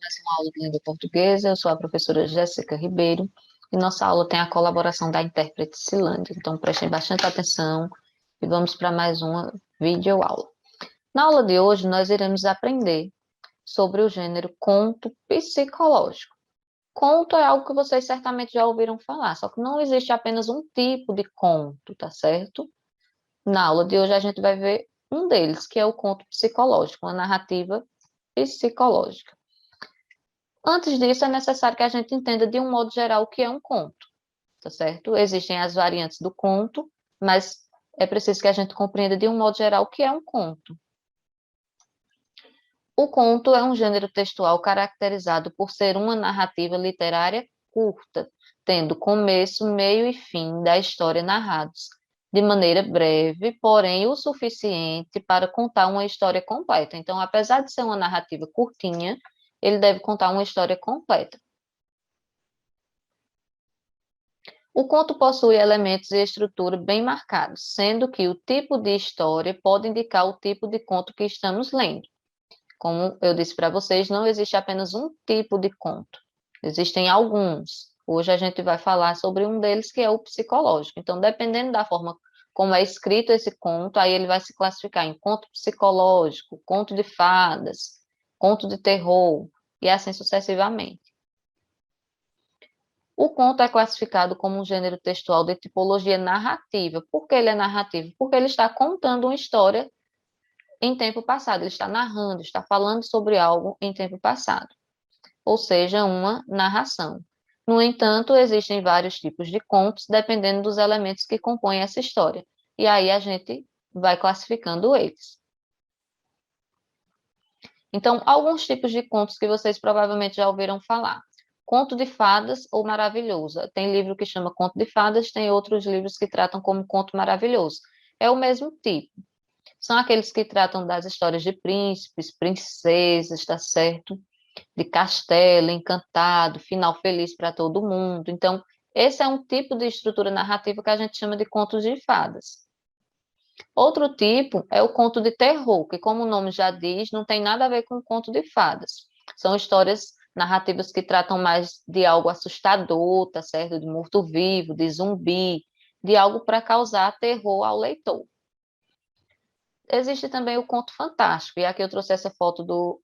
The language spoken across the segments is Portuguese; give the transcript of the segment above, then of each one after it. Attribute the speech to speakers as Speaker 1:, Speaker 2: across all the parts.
Speaker 1: mais uma aula de língua portuguesa. Eu sou a professora Jéssica Ribeiro e nossa aula tem a colaboração da intérprete Cilândia. Então, prestem bastante atenção e vamos para mais uma videoaula. Na aula de hoje, nós iremos aprender sobre o gênero conto psicológico. Conto é algo que vocês certamente já ouviram falar, só que não existe apenas um tipo de conto, tá certo? Na aula de hoje, a gente vai ver um deles, que é o conto psicológico, uma narrativa psicológica. Antes disso, é necessário que a gente entenda de um modo geral o que é um conto, tá certo? Existem as variantes do conto, mas é preciso que a gente compreenda de um modo geral o que é um conto. O conto é um gênero textual caracterizado por ser uma narrativa literária curta, tendo começo, meio e fim da história narrados, de maneira breve, porém o suficiente para contar uma história completa. Então, apesar de ser uma narrativa curtinha, ele deve contar uma história completa. O conto possui elementos e estrutura bem marcados, sendo que o tipo de história pode indicar o tipo de conto que estamos lendo. Como eu disse para vocês, não existe apenas um tipo de conto, existem alguns. Hoje a gente vai falar sobre um deles, que é o psicológico. Então, dependendo da forma como é escrito esse conto, aí ele vai se classificar em conto psicológico, conto de fadas, conto de terror, e assim sucessivamente. O conto é classificado como um gênero textual de tipologia narrativa. Por que ele é narrativo? Porque ele está contando uma história em tempo passado, ele está narrando, está falando sobre algo em tempo passado, ou seja, uma narração. No entanto, existem vários tipos de contos, dependendo dos elementos que compõem essa história, e aí a gente vai classificando eles. Então, alguns tipos de contos que vocês provavelmente já ouviram falar. Conto de fadas ou maravilhoso. Tem livro que chama Conto de Fadas, tem outros livros que tratam como Conto Maravilhoso. É o mesmo tipo. São aqueles que tratam das histórias de príncipes, princesas, tá certo? De castelo, encantado, final feliz para todo mundo. Então, esse é um tipo de estrutura narrativa que a gente chama de contos de fadas. Outro tipo é o conto de terror, que, como o nome já diz, não tem nada a ver com conto de fadas. São histórias narrativas que tratam mais de algo assustador, tá certo? De morto-vivo, de zumbi, de algo para causar terror ao leitor. Existe também o conto fantástico, e aqui eu trouxe essa foto do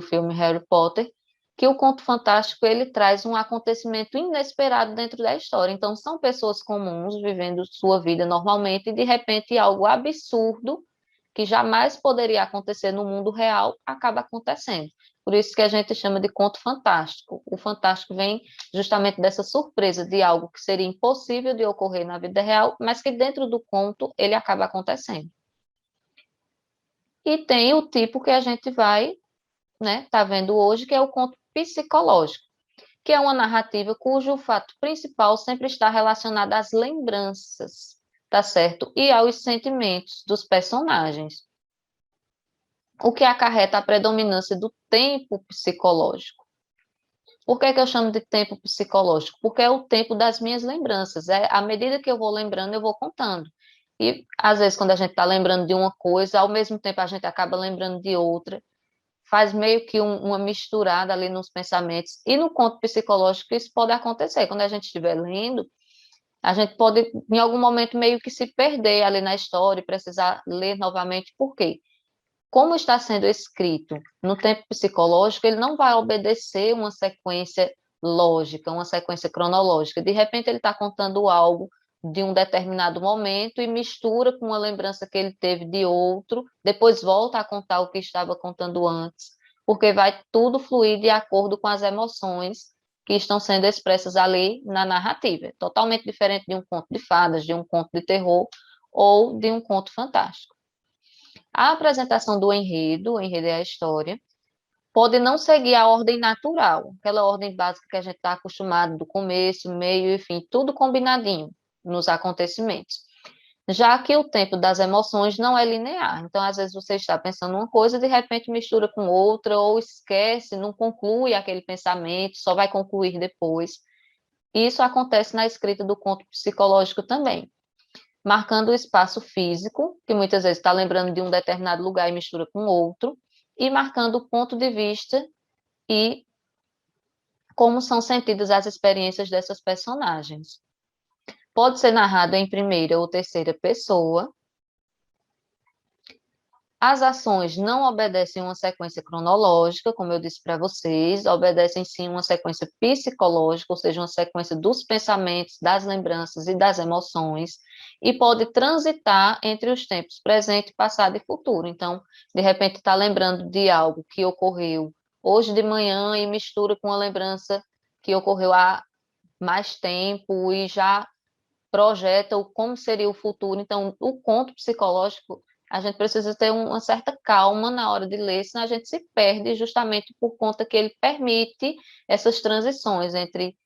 Speaker 1: filme Harry Potter, que o conto fantástico ele traz um acontecimento inesperado dentro da história. Então, são pessoas comuns vivendo sua vida normalmente e, de repente, algo absurdo que jamais poderia acontecer no mundo real acaba acontecendo. Por isso que a gente chama de conto fantástico. O fantástico vem justamente dessa surpresa de algo que seria impossível de ocorrer na vida real, mas que dentro do conto ele acaba acontecendo. E tem o tipo que a gente vai, né, tá vendo hoje, que é o conto psicológico, que é uma narrativa cujo fato principal sempre está relacionado às lembranças, tá certo? E aos sentimentos dos personagens, o que acarreta a predominância do tempo psicológico. Por que que eu chamo de tempo psicológico? Porque é o tempo das minhas lembranças. É à medida que eu vou lembrando, eu vou contando. E às vezes, quando a gente está lembrando de uma coisa, ao mesmo tempo a gente acaba lembrando de outra. Faz meio que uma misturada ali nos pensamentos. E no conto psicológico, isso pode acontecer. Quando a gente estiver lendo, a gente pode, em algum momento, meio que se perder ali na história e precisar ler novamente. Por quê? Como está sendo escrito no tempo psicológico, ele não vai obedecer uma sequência lógica, uma sequência cronológica. De repente, ele está contando algo de um determinado momento e mistura com uma lembrança que ele teve de outro, depois volta a contar o que estava contando antes, porque vai tudo fluir de acordo com as emoções que estão sendo expressas ali na narrativa. É totalmente diferente de um conto de fadas, de um conto de terror ou de um conto fantástico. A apresentação do enredo, o enredo é a história, pode não seguir a ordem natural, aquela ordem básica que a gente está acostumado, do começo, meio e fim, tudo combinadinho nos acontecimentos. Já que o tempo das emoções não é linear, então às vezes você está pensando uma coisa, de repente mistura com outra, ou esquece, não conclui aquele pensamento, só vai concluir depois. Isso acontece na escrita do conto psicológico também, marcando o espaço físico, que muitas vezes está lembrando de um determinado lugar e mistura com outro, e marcando o ponto de vista e como são sentidas as experiências dessas personagens. Pode ser narrado em primeira ou terceira pessoa. As ações não obedecem uma sequência cronológica, como eu disse para vocês, obedecem sim uma sequência psicológica, ou seja, uma sequência dos pensamentos, das lembranças e das emoções, e pode transitar entre os tempos presente, passado e futuro. Então, de repente, está lembrando de algo que ocorreu hoje de manhã e mistura com a lembrança que ocorreu há mais tempo e já projeta o como seria o futuro. Então, o conto psicológico, a gente precisa ter uma certa calma na hora de ler, senão a gente se perde justamente por conta que ele permite essas transições entre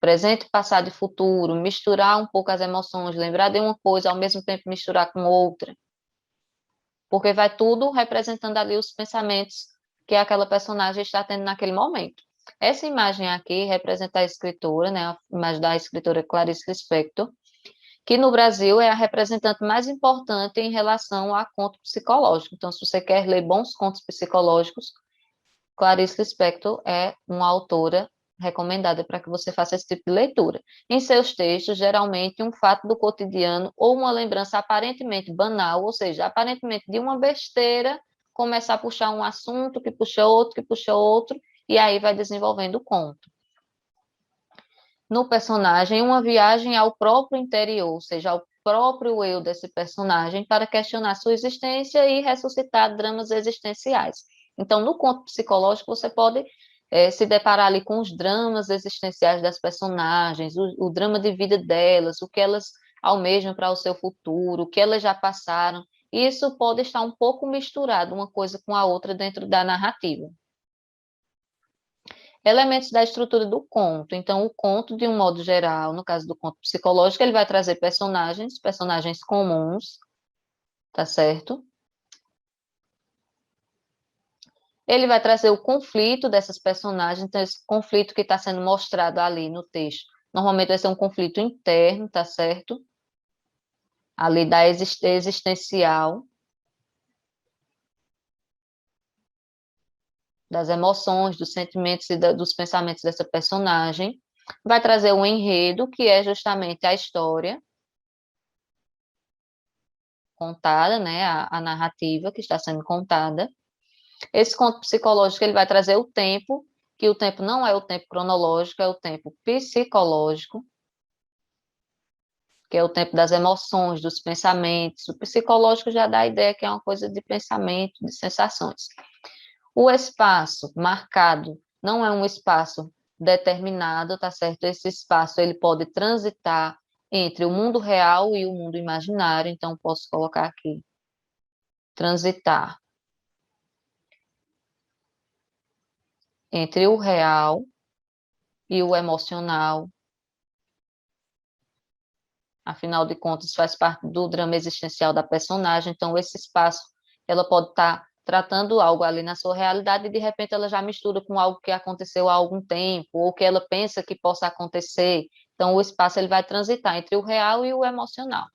Speaker 1: presente, passado e futuro, misturar um pouco as emoções, lembrar de uma coisa, ao mesmo tempo misturar com outra, porque vai tudo representando ali os pensamentos que aquela personagem está tendo naquele momento. Essa imagem aqui representa a escritora, né, a imagem da escritora Clarice Lispector, que no Brasil é a representante mais importante em relação a conto psicológico. Então, se você quer ler bons contos psicológicos, Clarice Lispector é uma autora recomendada para que você faça esse tipo de leitura. Em seus textos, geralmente, um fato do cotidiano ou uma lembrança aparentemente banal, ou seja, aparentemente de uma besteira, começa a puxar um assunto, que puxa outro, e aí vai desenvolvendo o conto. No personagem, uma viagem ao próprio interior, ou seja, ao próprio eu desse personagem, para questionar sua existência e ressuscitar dramas existenciais. Então, no conto psicológico, você pode se deparar ali com os dramas existenciais das personagens, o drama de vida delas, o que elas almejam para o seu futuro, o que elas já passaram. E isso pode estar um pouco misturado uma coisa com a outra dentro da narrativa. Elementos da estrutura do conto. Então, o conto, de um modo geral, no caso do conto psicológico, ele vai trazer personagens comuns, tá certo? Ele vai trazer o conflito dessas personagens, então, esse conflito que está sendo mostrado ali no texto, normalmente vai ser um conflito interno, tá certo? Ali da existencial, das emoções, dos sentimentos e dos pensamentos dessa personagem. Vai trazer um enredo, que é justamente a história contada, né, a narrativa que está sendo contada. Esse conto psicológico ele vai trazer o tempo, que o tempo não é o tempo cronológico, é o tempo psicológico, que é o tempo das emoções, dos pensamentos. O psicológico já dá a ideia que é uma coisa de pensamento, de sensações. O espaço marcado não é um espaço determinado, tá certo? Esse espaço ele pode transitar entre o mundo real e o mundo imaginário, então posso colocar aqui transitar entre o real e o emocional. Afinal de contas, faz parte do drama existencial da personagem, então esse espaço, ela pode estar tratando algo ali na sua realidade e de repente ela já mistura com algo que aconteceu há algum tempo, ou que ela pensa que possa acontecer. Então o espaço ele vai transitar entre o real e o emocional.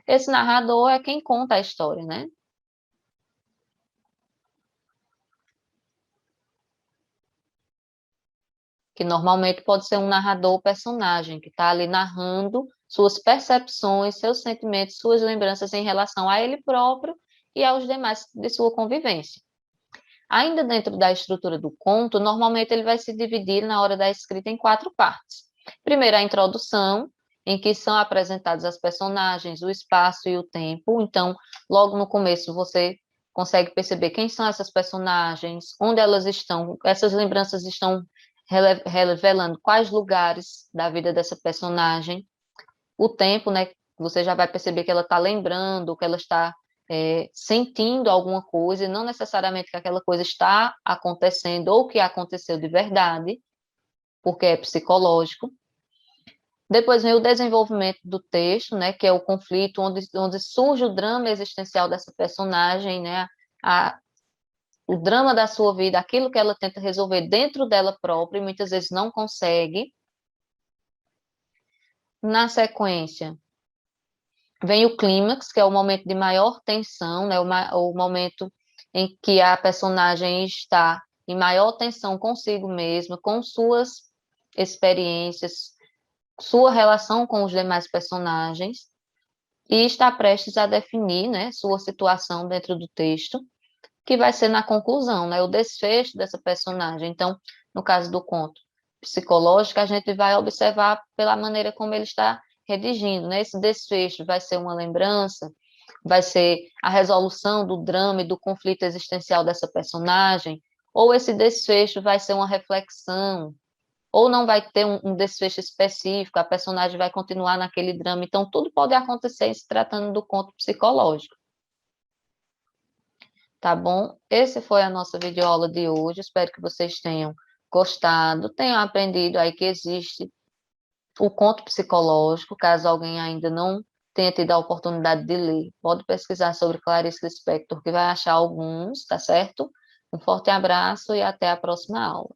Speaker 1: Esse narrador é quem conta a história, né? Que normalmente pode ser um narrador ou personagem que está ali narrando suas percepções, seus sentimentos, suas lembranças em relação a ele próprio e aos demais de sua convivência. Ainda dentro da estrutura do conto, normalmente ele vai se dividir na hora da escrita em quatro partes. Primeiro, a introdução, em que são apresentados as personagens, o espaço e o tempo. Então, logo no começo, você consegue perceber quem são essas personagens, onde elas estão, essas lembranças estão revelando quais lugares da vida dessa personagem, o tempo, né? Você já vai perceber que ela está lembrando, que ela está sentindo alguma coisa, e não necessariamente que aquela coisa está acontecendo ou que aconteceu de verdade, porque é psicológico. Depois vem o desenvolvimento do texto, né, que é o conflito, onde surge o drama existencial dessa personagem, né, o drama da sua vida, aquilo que ela tenta resolver dentro dela própria e muitas vezes não consegue. Na sequência, vem o clímax, que é o momento de maior tensão, né, o momento em que a personagem está em maior tensão consigo mesma, com suas experiências, sua relação com os demais personagens, e está prestes a definir, né, sua situação dentro do texto, que vai ser na conclusão, né, o desfecho dessa personagem. Então, no caso do conto psicológico, a gente vai observar pela maneira como ele está redigindo, né? Esse desfecho vai ser uma lembrança, vai ser a resolução do drama e do conflito existencial dessa personagem, ou esse desfecho vai ser uma reflexão, ou não vai ter um desfecho específico, a personagem vai continuar naquele drama. Então, tudo pode acontecer se tratando do conto psicológico. Tá bom? Esse foi a nossa videoaula de hoje. Espero que vocês tenham gostado, tenham aprendido aí que existe o conto psicológico, caso alguém ainda não tenha tido a oportunidade de ler, pode pesquisar sobre Clarice Lispector, que vai achar alguns, tá certo? Um forte abraço e até a próxima aula.